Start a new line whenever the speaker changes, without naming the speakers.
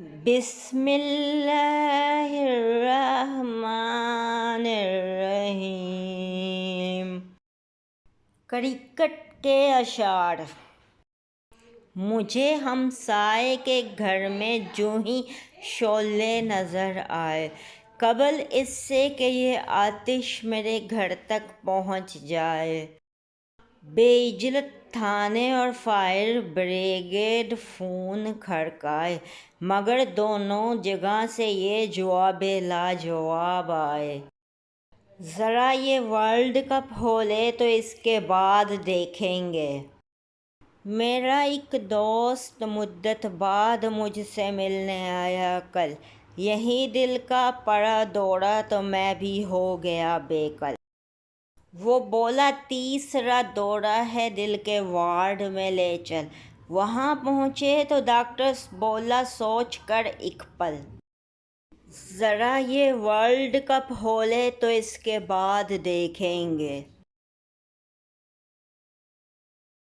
بسم اللہ الرحمن الرحیم۔ کرکٹ کے اشعار۔ مجھے ہمسائے کے گھر میں جوں ہی شعلے نظر آئے، قبل اس سے کہ یہ آتش میرے گھر تک پہنچ جائے، بے اجلت تھانے اور فائر بریگیڈ فون کھڑکائے، مگر دونوں جگہ سے یہ جواب لاجواب آئے۔ ذرا یہ ورلڈ کپ ہو لے تو اس کے بعد دیکھیں گے۔ میرا ایک دوست مدت بعد مجھ سے ملنے آیا کل، یہی دل کا پڑا دورہ تو میں بھی ہو گیا بے کل۔ وہ بولا تیسرا دورہ ہے دل کے وارڈ میں لے چل، وہاں پہنچے تو ڈاکٹر بولا سوچ کر ایک پل، ذرا یہ ورلڈ کپ ہو لے تو اس کے بعد دیکھیں گے۔